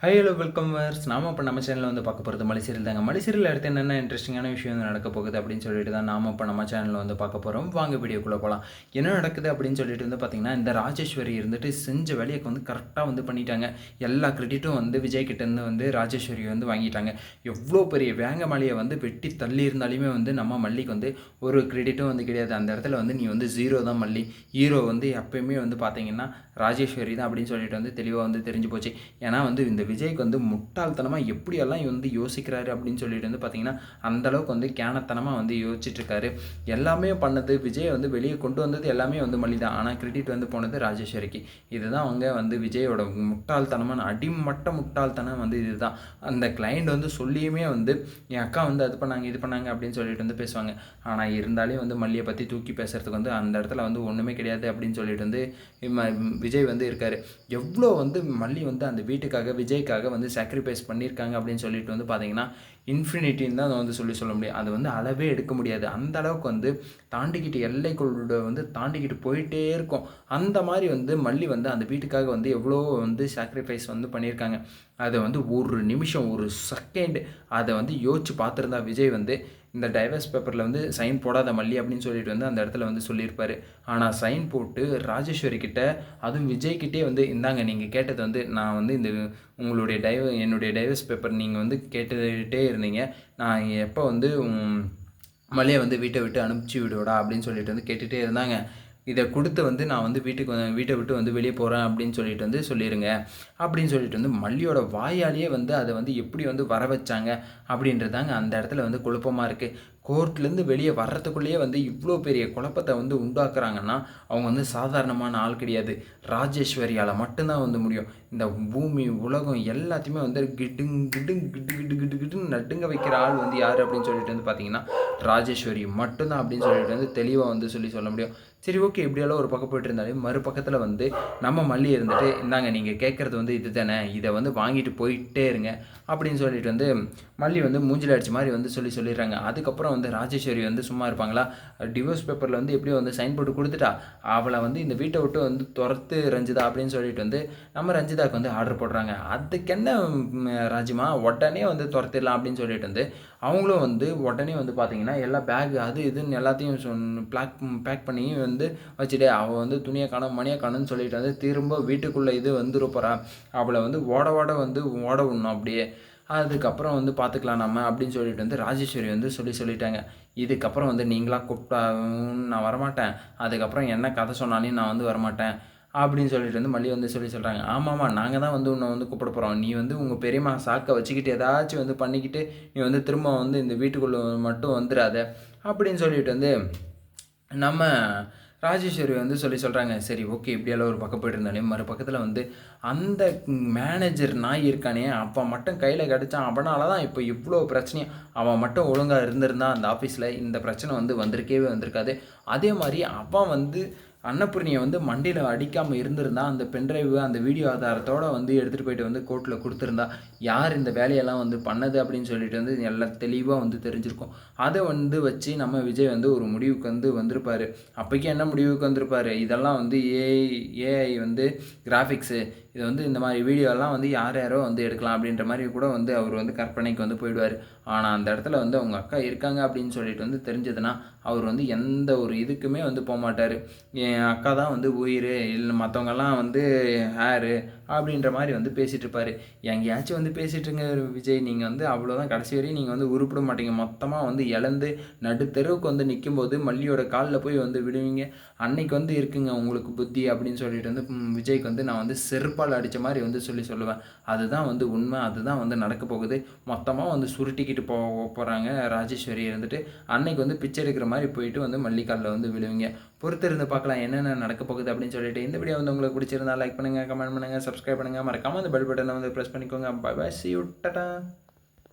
High hello welcome verse. நாம இப்போ நம்ம சேனலில் வந்து பார்க்க போகிறது மலைசீரியல் தாங்க. மலைசீரியல் அடுத்து என்னென்ன இன்ட்ரெஸ்டிங்கான விஷயம் வந்து நடக்க போகுது அப்படின்னு சொல்லிட்டு தான் நாம இப்போ நம்ம சேனலில் வந்து பார்க்க போகிறோம். வாங்க வீடியோக்குள்ளே போகலாம். என்ன நடக்குது அப்படின்னு சொல்லிட்டு வந்து பார்த்தீங்கன்னா, இந்த ராஜேஸ்வரி இருந்துட்டு செஞ்ச வேலையை வந்து கரெக்டாக வந்து பண்ணிட்டாங்க. எல்லா கிரெடிட்டும் வந்து விஜய் கிட்டேருந்து வந்து ராஜேஸ்வரி வந்து வாங்கிட்டாங்க. எவ்வளோ பெரிய வேங்க மலையை வந்து வெட்டி தள்ளி இருந்தாலுமே வந்து நம்ம மல்லிக்கு வந்து ஒரு கிரெடிட்டும் வந்து கிடையாது. அந்த இடத்துல வந்து நீ வந்து ஜீரோ தான் மல்லி. ஹீரோ வந்து எப்பயுமே வந்து பார்த்தீங்கன்னா ராஜேஸ்வரி தான் அப்படின்னு சொல்லிட்டு வந்து தெளிவாக வந்து தெரிஞ்சு போச்சு. ஏன்னா வந்து இந்த விஜய்க்கு வந்து முட்டாள்தனமாக எப்படியெல்லாம் வந்து யோசிக்கிறாரு அப்படின்னு சொல்லிட்டு வந்து பார்த்தீங்கன்னா அந்தளவுக்கு வந்து கேனத்தனமாக வந்து யோசிச்சுட்ருக்காரு. எல்லாமே பண்ணது விஜய் வந்து வெளியே கொண்டு வந்தது எல்லாமே வந்து மல்லி தான். ஆனால் கிரெடிட் வந்து போனது ராஜேஸ்வரிக்கு. இதுதான் அவங்க வந்து விஜயோட முட்டாள்தனமான அடிமட்ட முட்டாள்தனம் வந்து இதுதான். அந்த கிளைண்ட் வந்து சொல்லியுமே வந்து என் அக்கா வந்து அது பண்ணாங்க இது பண்ணாங்க அப்படின்னு சொல்லிட்டு வந்து பேசுவாங்க. ஆனால் இருந்தாலே வந்து மல்லியை பற்றி தூக்கி பேசுகிறதுக்கு வந்து அந்த இடத்துல வந்து ஒன்றுமே கிடையாது அப்படின்னு சொல்லிட்டு வந்து விஜய் வந்து இருக்கார். எவ்வளோ வந்து மல்லி வந்து அந்த வீட்டுக்காக விஜய்க்காக வந்து சாக்ரிஃபைஸ் பண்ணியிருக்காங்க அப்படின்னு சொல்லிட்டு வந்து பார்த்தீங்கன்னா இன்ஃபினிட்டின்னு தான் வந்து சொல்ல முடியும். அது வந்து அளவே எடுக்க முடியாது. அந்த அளவுக்கு வந்து தாண்டிக்கிட்டு எல்லைக்குள்ள வந்து தாண்டிக்கிட்டு போயிட்டே இருக்கும். அந்த மாதிரி வந்து மல்லி வந்து அந்த வீட்டுக்காக வந்து எவ்வளோ வந்து சாக்ரிஃபைஸ் வந்து பண்ணியிருக்காங்க. அதை வந்து ஒரு நிமிஷம் ஒரு செகண்ட் அதை வந்து யோசிச்சு பார்த்துருந்தா விஜய் வந்து இந்த டைவர்ஸ் பேப்பரில் வந்து சைன் போடாத மல்லி அப்படின்னு சொல்லிட்டு வந்து அந்த இடத்துல வந்து சொல்லியிருப்பார். ஆனால் சைன் போட்டு ராஜேஸ்வரி கிட்ட அதுவும் விஜய்கிட்டே வந்து இந்தாங்க நீங்கள் கேட்டது வந்து நான் வந்து இந்த உங்களுடைய என்னுடைய டைவர்ஸ் பேப்பர் நீங்கள் வந்து கேட்டுகிட்டே இருந்தீங்க. நான் எப்போ வந்து மல்லியை வந்து வீட்டை விட்டு அனுப்பிச்சி விடுவடா அப்படின்னு சொல்லிட்டு வந்து கேட்டுகிட்டே இருந்தாங்க. இதை கொடுத்து வந்து நான் வந்து வீட்டை விட்டு வந்து வெளியே போகிறேன் அப்படின்னு சொல்லிட்டு வந்து சொல்லிடுங்க அப்படின்னு சொல்லிட்டு வந்து மல்லியோட வாயாலேயே வந்து அதை வந்து எப்படி வந்து வர வச்சாங்க அப்படின்றதாங்க அந்த இடத்துல வந்து குழப்பமாக இருக்குது. கோர்ட்லேருந்து வெளியே வர்றதுக்குள்ளேயே வந்து இவ்வளோ பெரிய குழப்பத்தை வந்து உண்டாக்குறாங்கன்னா அவங்க வந்து சாதாரணமான ஆள் கிடையாது. ராஜேஸ்வரியால் மட்டும்தான் வந்து முடியும். இந்த பூமி உலகம் எல்லாத்தையுமே வந்து கிடுங் கிடுங் கிடு கிடு கிடு கிடுன்னு நடுங்க வைக்கிற ஆள் வந்து யார் அப்படின்னு சொல்லிட்டு வந்து பார்த்தீங்கன்னா ராஜேஸ்வரி மட்டும்தான் அப்படின்னு சொல்லிட்டு வந்து தெளிவாக வந்து சொல்ல முடியும். சரி ஓகே, இப்படியெல்லாம் ஒரு பக்கம் போய்ட்டு இருந்தாலே மறுபக்கத்தில் வந்து நம்ம மல்லி இருந்துட்டு இந்தாங்க நீங்கள் கேட்குறது வந்து இது தானே, இதை வந்து வாங்கிட்டு போயிட்டே இருங்க அப்படின்னு சொல்லிட்டு வந்து மல்லி வந்து மூஞ்சில் அடிச்ச மாதிரி வந்து சொல்லிடுறாங்க. அதுக்கப்புறம் வந்து ராஜேஸ்வரி வந்து சும்மா இருப்பாங்களா? டிவோர்ஸ் பேப்பரில் வந்து எப்படியோ வந்து சைன் போட்டு கொடுத்துட்டா அவளை வந்து இந்த வீட்டை விட்டு வந்து துரத்து ரஞ்சிதா அப்படின்னு சொல்லிட்டு வந்து நம்ம ரஞ்சிதாவுக்கு வந்து ஆர்டர் போடுறாங்க. அதுக்கு என்ன ராஜிமா உடனே வந்து துரத்திடலாம் அப்படின்னு சொல்லிட்டு வந்து அவங்களும் வந்து உடனே வந்து பார்த்தீங்கன்னா எல்லா பேக் அது இதுன்னு எல்லாத்தையும் பேக் பண்ணி வந்து வச்சுட்டு அவள் வந்து துணியை காணும் மணியை காணும்னு சொல்லிட்டு வந்து திரும்ப வீட்டுக்குள்ளே இது வந்துருப்பறா. அவளை வந்து ஓட விடணும் அப்படியே. அதுக்கப்புறம் வந்து பார்த்துக்கலாம் நம்ம அப்படின்னு சொல்லிட்டு வந்து ராஜேஸ்வரி வந்து சொல்லிட்டாங்க. இதுக்கப்புறம் வந்து நீங்களாக கூப்பிட்டா நான் வரமாட்டேன், அதுக்கப்புறம் என்ன கதை சொன்னாலும் நான் வந்து வரமாட்டேன் அப்படின்னு சொல்லிட்டு வந்து மல்லி வந்து சொல்கிறாங்க. ஆமாம்மா, நாங்கள் தான் வந்து உன்னை வந்து கூப்பிட போகிறோம். நீ வந்து உங்கள் பெரியம்மா சாக்கை வச்சுக்கிட்டு ஏதாச்சும் வந்து பண்ணிக்கிட்டு நீ வந்து திரும்ப வந்து இந்த வீட்டுக்குள்ளே மட்டும் வந்துடாத அப்படின்னு சொல்லிட்டு வந்து நம்ம ராஜேஸ்வரி வந்து சொல்கிறாங்க. சரி ஓகே, இப்படியெல்லாம் ஒரு பக்கம் போய்ட்டு இருந்தாலே மறுபக்கத்தில் வந்து அந்த மேனேஜர் நாய் இருக்கானே அவன் மட்டும் கையில் கிடச்சான். அவனால தான் இப்போ இவ்வளோ பிரச்சனையும். அவன் மட்டும் ஒழுங்காக இருந்திருந்தான் அந்த ஆஃபீஸில் இந்த பிரச்சனை வந்து வந்திருக்காது. அதே மாதிரி அவன் வந்து அன்னபூர்ணியை வந்து மண்டியில் அடிக்காமல் இருந்திருந்தா அந்த பென்ட்ரைவு அந்த வீடியோ ஆதாரத்தோடு வந்து எடுத்துகிட்டு போயிட்டு வந்து கோர்ட்டில் கொடுத்துருந்தா யார் இந்த வேலையெல்லாம் வந்து பண்ணது அப்படின்னு சொல்லிட்டு வந்து எல்லாம் தெளிவாக வந்து தெரிஞ்சிருக்கும். அதை வந்து வச்சு நம்ம விஜய் வந்து ஒரு முடிவுக்கு வந்து வந்திருப்பார். அப்போக்கி என்ன முடிவுக்கு வந்திருப்பார்? இதெல்லாம் வந்து ஏஐ வந்து கிராஃபிக்ஸு, இது வந்து இந்த மாதிரி வீடியோலாம் வந்து யாரோ வந்து எடுக்கலாம் அப்படின்ற மாதிரி கூட வந்து அவர் வந்து கற்பனைக்கு வந்து போயிடுவார். ஆனால் அந்த இடத்துல வந்து அவங்க அக்கா இருக்காங்க அப்படின்னு சொல்லிட்டு வந்து தெரிஞ்சதுன்னா அவர் வந்து எந்த ஒரு இதுக்குமே வந்து போக மாட்டார். என் அக்கா தான் வந்து உயிர், இல்லை மற்றவங்கெல்லாம் வந்து ஹேரு அப்படின்ற மாதிரி வந்து பேசிகிட்டு இருப்பார். எங்கேயாச்சும் வந்து பேசிகிட்ருங்க விஜய், நீங்கள் வந்து அவ்வளோதான், கடைசி வரையும் நீங்கள் வந்து உருப்பிட மாட்டீங்க. மொத்தமாக வந்து இழந்து நடுத்தெருவுக்கு வந்து நிற்கும்போது மல்லியோட காலில் போய் வந்து விடுவீங்க. அன்னைக்கு வந்து இருக்குங்க உங்களுக்கு புத்தி அப்படின்னு சொல்லிட்டு வந்து விஜய்க்கு வந்து நான் வந்து செருப்பால் அடித்த மாதிரி வந்து சொல்லுவேன். அதுதான் வந்து உண்மை, அதுதான் வந்து நடக்க போகுது. மொத்தமாக வந்து சுருட்டிக்கிட்டு போகிறாங்க ராஜேஸ்வரி இருந்துட்டு. அன்னைக்கு வந்து பிச்சை எடுக்கிற மாதிரி போயிட்டு வந்து மல்லிகாலில் வந்து விழுவீங்க. பொறுத்திருந்து பார்க்கலாம் என்னென்ன நடக்க போகுது அப்படின்னு சொல்லிட்டு. இந்த வீடியோ வந்து உங்களுக்கு பிடிச்சிருந்தா லைக் பண்ணுங்கள், கமெண்ட் பண்ணுங்கள், சப்ஸ்கிரைப் பண்ணுங்கள், மறக்காமல் அந்த பெல் பட்டனை வந்து ப்ரெஸ் பண்ணிக்கோங்க. Bye bye, see you, Tata.